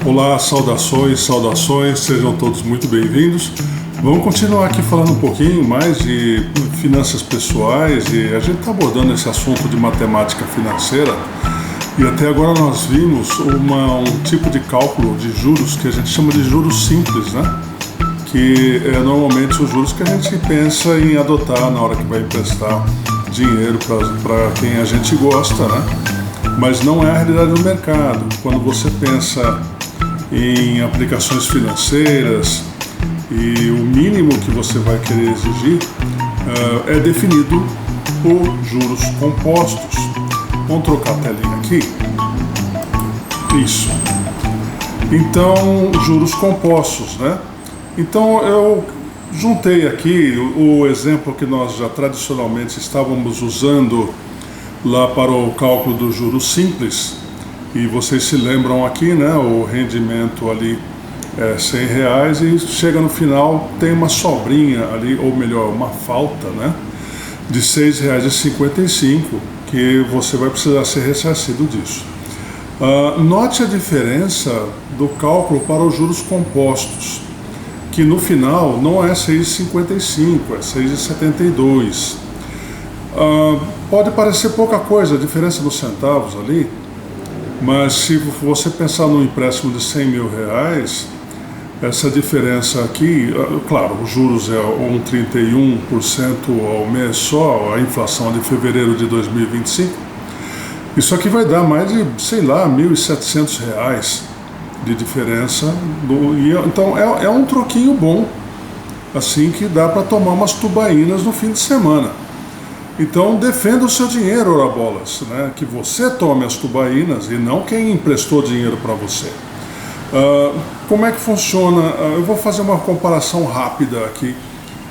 Olá, saudações, sejam todos muito bem-vindos. Vamos continuar aqui falando um pouquinho mais de finanças pessoais e a gente está abordando esse assunto de matemática financeira e até agora nós vimos um tipo de cálculo de juros que a gente chama de juros simples, né? Que é normalmente os juros que a gente pensa em adotar na hora que vai emprestar dinheiro para quem a gente gosta, né? Mas não é a realidade do mercado. Quando você pensa em aplicações financeiras e o mínimo que você vai querer exigir é definido por juros compostos. Vamos trocar a telinha aqui. Isso. Então, juros compostos, né? Então, eu juntei aqui o exemplo que nós já tradicionalmente estávamos usando lá para o cálculo do juros simples. E vocês se lembram aqui, né? O rendimento ali é R$100 e chega no final, tem uma sobrinha ali, ou melhor, uma falta, né? De R$6,55, que você vai precisar ser ressarcido disso. Note a diferença do cálculo para os juros compostos, que no final não é R$6,55, é R$6,72. Pode parecer pouca coisa, a diferença dos centavos ali, mas se você pensar num empréstimo de R$100 mil, essa diferença aqui, claro, os juros é 31% ao mês só, a inflação de fevereiro de 2025, isso aqui vai dar mais de, sei lá, R$1.700 de diferença. Então é um troquinho bom, assim que dá para tomar umas tubaínas no fim de semana. Então defenda o seu dinheiro, ora bolas, né? Que você tome as tubaínas e não quem emprestou dinheiro para você. Como é que funciona? Eu vou fazer uma comparação rápida aqui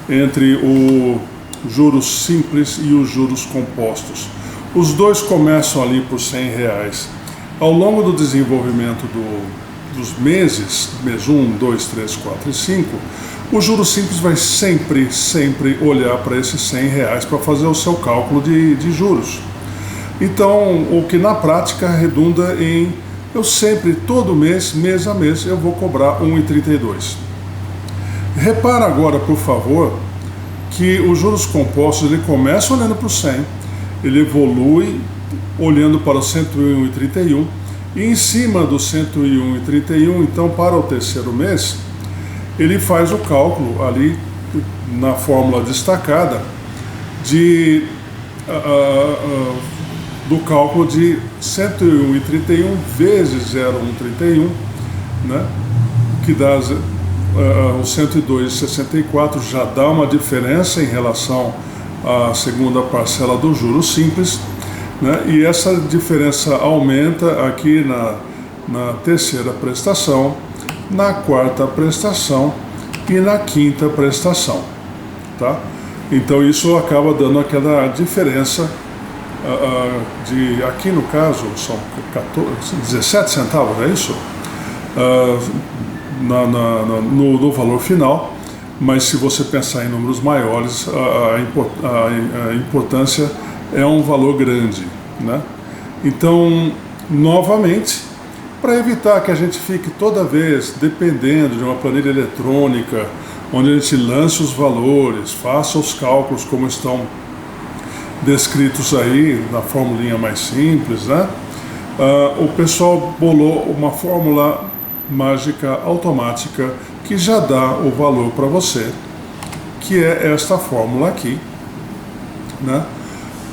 entre o juros simples e os juros compostos. Os dois começam ali por R$100. Ao longo do desenvolvimento dos meses, mês 1, 2, 3, 4 e 5, o juros simples vai sempre olhar para esses R$100 para fazer o seu cálculo de juros. Então, o que na prática redunda em eu sempre, todo mês a mês, eu vou cobrar R$1,32. Repara agora, por favor, que os juros compostos ele começa olhando para o 100, ele evolui olhando para o 101,31 e em cima do 101,31, então para o terceiro mês, ele faz o cálculo ali na fórmula destacada do cálculo de 101,31 vezes 0,131, né? Que dá o 102,64, já dá uma diferença em relação à segunda parcela do juros simples, né? E essa diferença aumenta aqui na terceira prestação, na quarta prestação e na quinta prestação, tá? Então isso acaba dando aquela diferença aqui no caso são 17 centavos, é isso? No valor final, mas se você pensar em números maiores, a importância é um valor grande, né? Então, novamente, para evitar que a gente fique toda vez dependendo de uma planilha eletrônica, onde a gente lance os valores, faça os cálculos como estão descritos aí na formulinha mais simples, né? O pessoal bolou uma fórmula mágica automática que já dá o valor para você, que é esta fórmula aqui, né?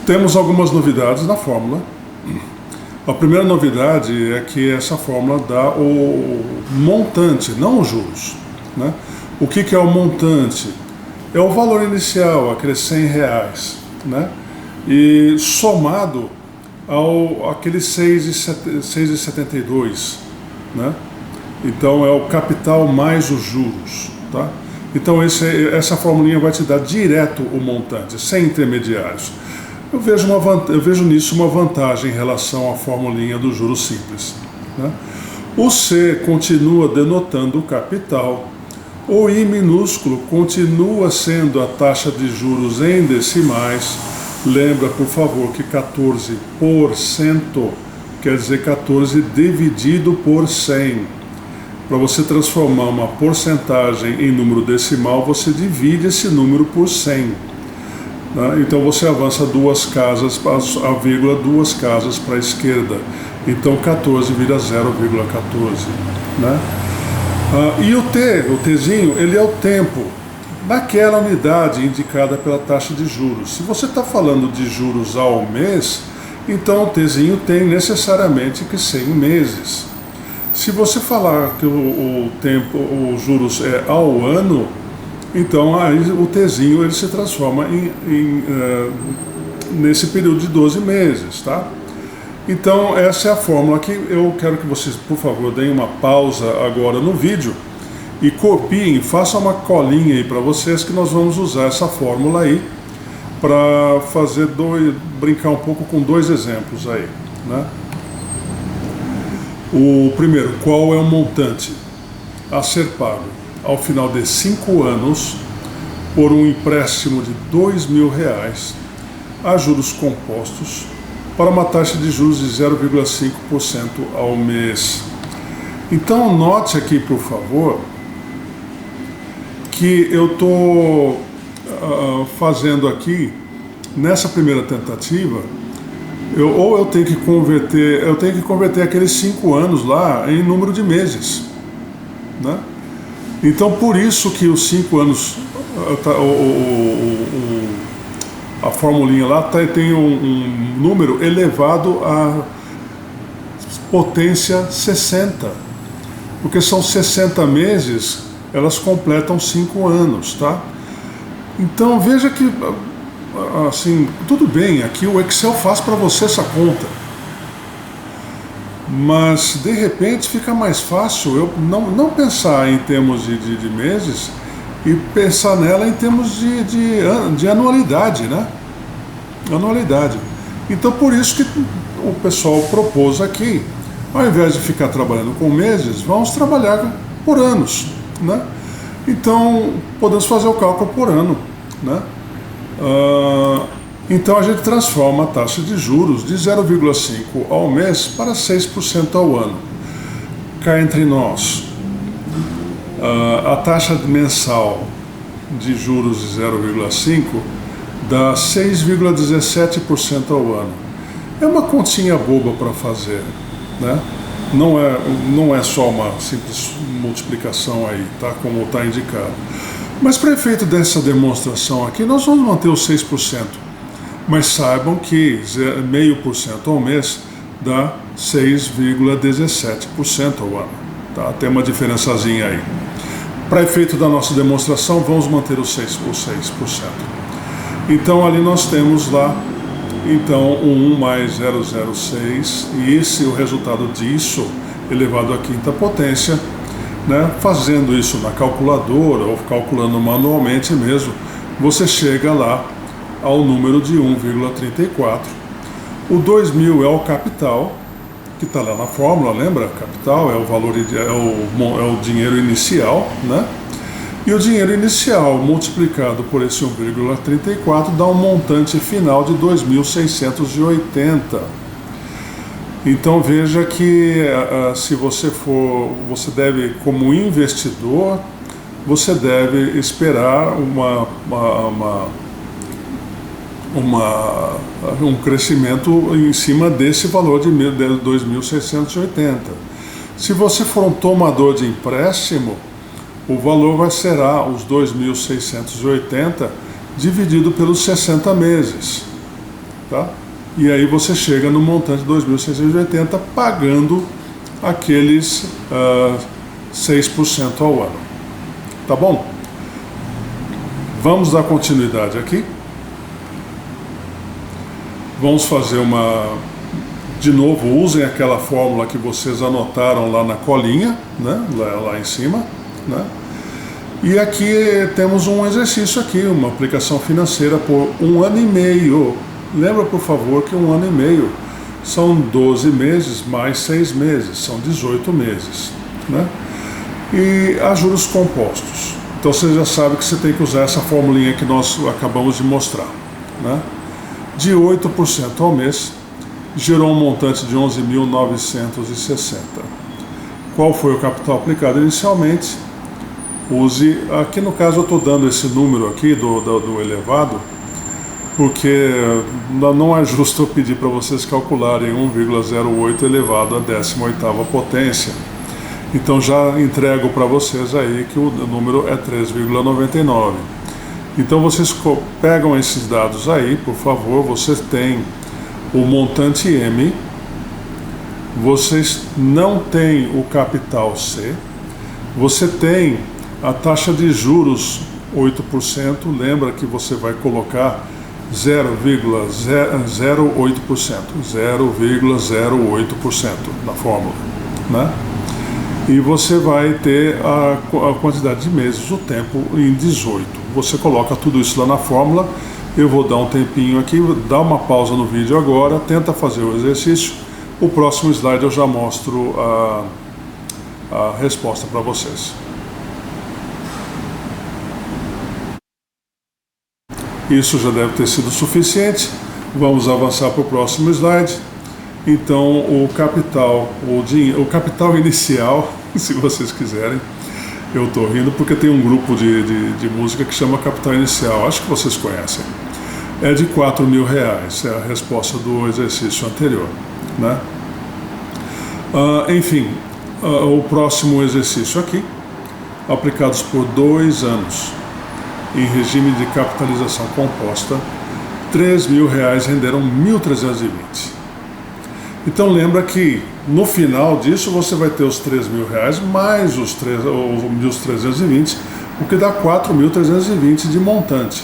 Temos algumas novidades na fórmula. A primeira novidade é que essa fórmula dá o montante, não os juros, né? O que é o montante? É o valor inicial, aqueles R$100, né? E somado aqueles 6,72, né? Então é o capital mais os juros, tá? Então essa formulinha vai te dar direto o montante, sem intermediários. Eu vejo nisso uma vantagem em relação à formulinha do juros simples, né? O C continua denotando o capital, o I minúsculo continua sendo a taxa de juros em decimais. Lembra, por favor, que 14% quer dizer 14 dividido por 100. Para você transformar uma porcentagem em número decimal, você divide esse número por 100. Né? Então você avança 2 casas, a vírgula 2 casas para a esquerda. Então 14 vira 0,14. Né? E o Tzinho, ele é o tempo naquela unidade indicada pela taxa de juros. Se você está falando de juros ao mês, então o Tzinho tem necessariamente que ser em meses. Se você falar que os juros é ao ano, então aí o Tzinho ele se transforma nesse período de 12 meses, tá? Então essa é a fórmula que eu quero que vocês, por favor, deem uma pausa agora no vídeo e copiem, façam uma colinha aí para vocês que nós vamos usar essa fórmula aí para brincar um pouco com 2 exemplos aí, né? O primeiro, qual é o montante a ser pago ao final de 5 anos por um empréstimo de R$2.000 a juros compostos para uma taxa de juros de 0,5% ao mês. Então note aqui, por favor, que eu estou fazendo aqui, nessa primeira tentativa, eu tenho que converter aqueles 5 anos lá em número de meses, né? Então por isso que os 5 anos, a formulinha lá tem um número elevado à potência 60, porque são 60 meses, elas completam 5 anos, tá? Então veja que, assim, tudo bem, aqui o Excel faz para você essa conta, mas de repente fica mais fácil eu não pensar em termos de meses e pensar nela em termos de anualidade, né? Anualidade. Então por isso que o pessoal propôs aqui, ao invés de ficar trabalhando com meses, vamos trabalhar por anos, né? Então podemos fazer o cálculo por ano, né? Então a gente transforma a taxa de juros de 0,5% ao mês para 6% ao ano. Cá entre nós, a taxa mensal de juros de 0,5% dá 6,17% ao ano. É uma continha boba para fazer, né? Não é só uma simples multiplicação aí, tá? Como está indicado. Mas para efeito dessa demonstração aqui, nós vamos manter os 6%. Mas saibam que 0,5% ao mês dá 6,17% ao ano. Tá? Tem uma diferençazinha aí. Para efeito da nossa demonstração, vamos manter os 6%. Então ali nós temos lá, então, 1 mais 0,06, e o resultado disso, elevado à quinta potência, né? Fazendo isso na calculadora ou calculando manualmente mesmo, você chega lá ao número de 1,34. O 2.000 é o capital, que está lá na fórmula, lembra? Capital é o valor, é o dinheiro inicial, né? E o dinheiro inicial multiplicado por esse 1,34 dá um montante final de 2.680. Então veja que se você deve, como investidor, você deve esperar um crescimento em cima desse valor de 2.680. Se você for um tomador de empréstimo, o valor será os 2.680 dividido pelos 60 meses, tá? E aí você chega no montante de 2.680 pagando aqueles 6% ao ano. Tá bom? Vamos dar continuidade aqui. Vamos fazer de novo, usem aquela fórmula que vocês anotaram lá na colinha, né? Lá em cima, né? E aqui temos um exercício aqui, uma aplicação financeira por 1 ano e meio. Lembra, por favor, que 1 ano e meio são 12 meses mais 6 meses, são 18 meses, né? E a juros compostos. Então você já sabe que você tem que usar essa formulinha que nós acabamos de mostrar, né? De 8% ao mês, gerou um montante de 11.960. qual foi o capital aplicado inicialmente, use, aqui no caso eu estou dando esse número aqui do elevado, porque não é justo eu pedir para vocês calcularem 1,08 elevado à 18ª potência. Então já entrego para vocês aí que o número é 3,99. Então vocês pegam esses dados aí, por favor, vocês têm o montante M, vocês não têm o capital C, você tem a taxa de juros 8%, lembra que você vai colocar 0,08% na fórmula, né? E você vai ter a quantidade de meses, o tempo em 18. Você coloca tudo isso lá na fórmula. Eu vou dar um tempinho aqui, dá uma pausa no vídeo agora, tenta fazer o exercício. O próximo slide eu já mostro a resposta para vocês. Isso já deve ter sido suficiente. Vamos avançar para o próximo slide. Então, o capital inicial, se vocês quiserem, eu estou rindo porque tem um grupo de música que chama Capital Inicial, acho que vocês conhecem. É de R$4.000, é a resposta do exercício anterior, né? Enfim, o próximo exercício aqui, aplicados por 2 anos, em regime de capitalização composta, R$3.000 renderam 1.320. Então lembra que no final disso você vai ter os R$3.000 mais os 1.320, o que dá 4.320 de montante.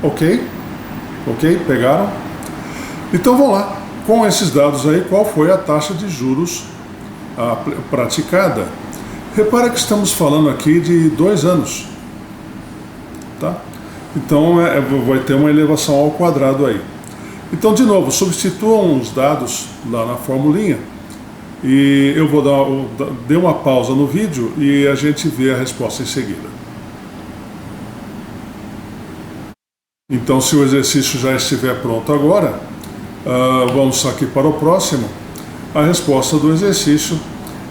Ok? Ok? Pegaram? Então vamos lá. Com esses dados aí, qual foi a taxa de juros praticada? Repara que estamos falando aqui de 2 anos. Tá? Então vai ter uma elevação ao quadrado aí. Então, de novo, substituam os dados lá na formulinha e eu vou dar uma pausa no vídeo e a gente vê a resposta em seguida. Então, se o exercício já estiver pronto agora, vamos aqui para o próximo. A resposta do exercício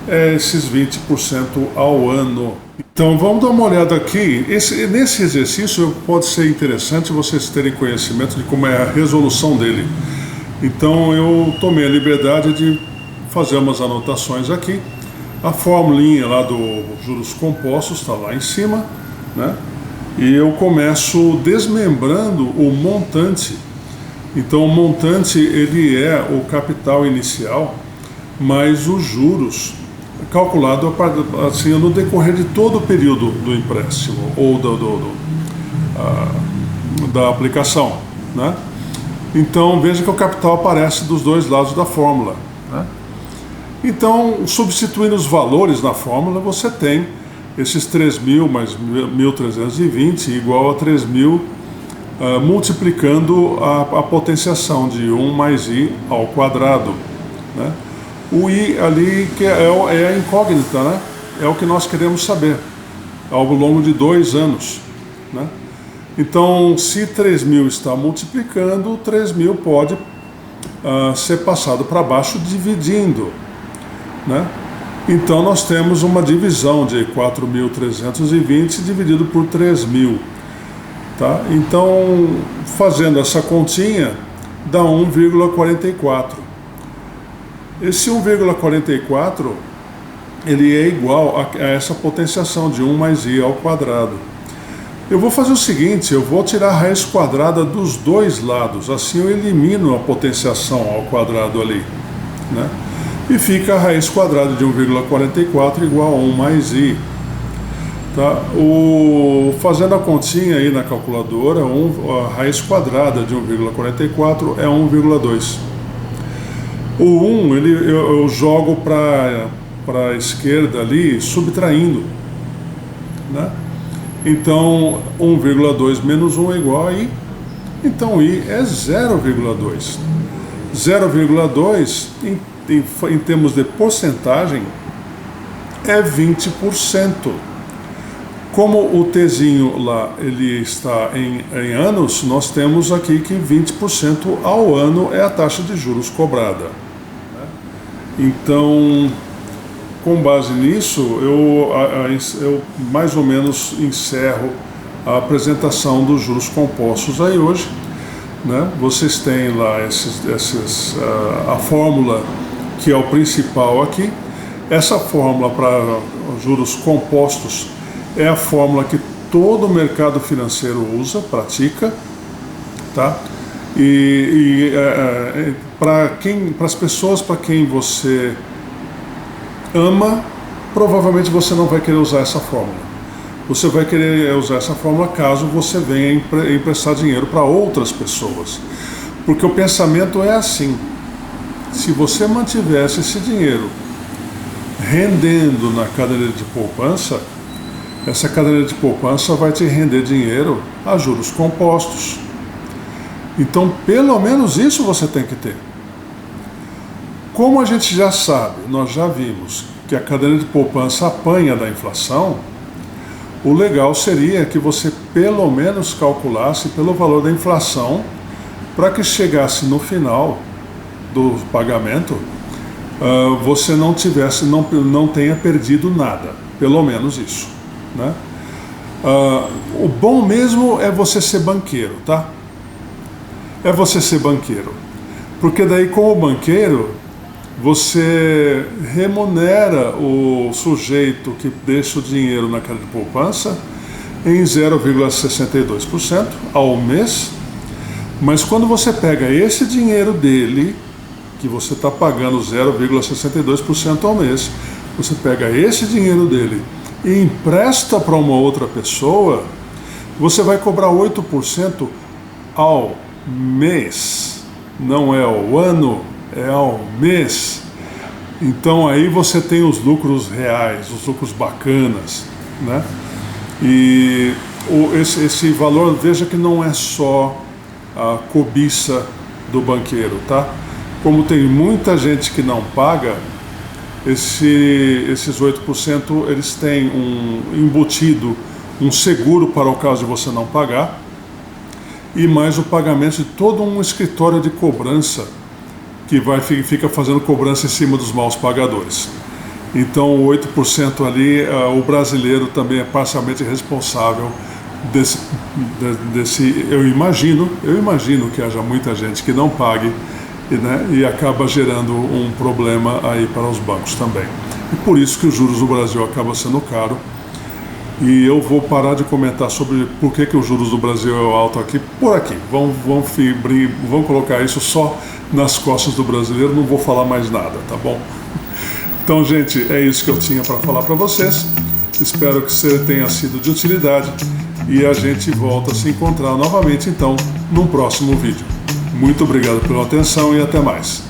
é esses 20% ao ano. Então vamos dar uma olhada aqui. Nesse exercício pode ser interessante vocês terem conhecimento de como é a resolução dele. Então eu tomei a liberdade de fazer umas anotações aqui. A formulinha lá do juros compostos está lá em cima, né? E eu começo desmembrando o montante. Então o montante ele é o capital inicial mais os juros, calculado assim, no decorrer de todo o período do empréstimo ou da aplicação, né? Então veja que o capital aparece dos dois lados da fórmula, né? Então, substituindo os valores na fórmula, você tem esses 3.000 mais 1.320 igual a 3.000, multiplicando a potenciação de 1 mais i ao quadrado, né? O i ali que é a incógnita, né? É o que nós queremos saber ao longo de 2 anos, né? Então, se 3.000 está multiplicando, 3.000 pode ser passado para baixo dividindo, né? Então nós temos uma divisão de 4.320 dividido por 3.000, tá? Então, fazendo essa continha, dá 1,44. Esse 1,44 ele é igual a essa potenciação de 1 mais i ao quadrado. Eu vou fazer o seguinte, eu vou tirar a raiz quadrada dos dois lados, assim eu elimino a potenciação ao quadrado ali, né? E fica a raiz quadrada de 1,44 igual a 1 mais i. Tá? Fazendo a continha aí na calculadora, a raiz quadrada de 1,44 é 1,2. O 1 eu jogo para a esquerda ali, subtraindo, né? Então 1,2 menos 1 é igual a i. Então i é 0,2. 0,2 em termos de porcentagem é 20%. Como o tzinho lá ele está em anos, nós temos aqui que 20% ao ano é a taxa de juros cobrada. Então, com base nisso, eu mais ou menos encerro a apresentação dos juros compostos aí hoje, né? Vocês têm lá a fórmula que é o principal aqui. Essa fórmula para juros compostos é a fórmula que todo o mercado financeiro usa, pratica, tá? Para as pessoas para quem você ama, provavelmente você não vai querer usar essa fórmula. Você vai querer usar essa fórmula caso você venha emprestar dinheiro para outras pessoas. Porque o pensamento é assim: se você mantivesse esse dinheiro rendendo na cadeira de poupança, essa cadeira de poupança vai te render dinheiro a juros compostos. Então, pelo menos isso você tem que ter. Como a gente já sabe, nós já vimos que a cadeira de poupança apanha da inflação, o legal seria que você pelo menos calculasse pelo valor da inflação para que chegasse no final do pagamento, você não tenha perdido nada, pelo menos isso, né? O bom mesmo é você ser banqueiro, tá? É você ser banqueiro, porque daí como banqueiro você remunera o sujeito que deixa o dinheiro na cadeira de poupança em 0,62% ao mês, mas quando você pega esse dinheiro dele, que você está pagando 0,62% ao mês, você pega esse dinheiro dele e empresta para uma outra pessoa, você vai cobrar 8% ao mês, não é ao ano, é ao mês. Então aí você tem os lucros reais, os lucros bacanas, né? E esse valor, veja que não é só a cobiça do banqueiro, tá? Como tem muita gente que não paga, esses 8% eles têm embutido um seguro para o caso de você não pagar, e mais o pagamento de todo um escritório de cobrança que fica fazendo cobrança em cima dos maus pagadores. Então, 8% ali, o brasileiro também é parcialmente responsável desse eu imagino que haja muita gente que não pague, né, e acaba gerando um problema aí para os bancos também. E por isso que os juros do Brasil acabam sendo caros. E eu vou parar de comentar sobre por que os juros do Brasil é alto aqui, por aqui. Vamos colocar isso só nas costas do brasileiro, não vou falar mais nada, tá bom? Então, gente, é isso que eu tinha para falar para vocês. Espero que você tenha sido de utilidade e a gente volta a se encontrar novamente, então, num próximo vídeo. Muito obrigado pela atenção e até mais.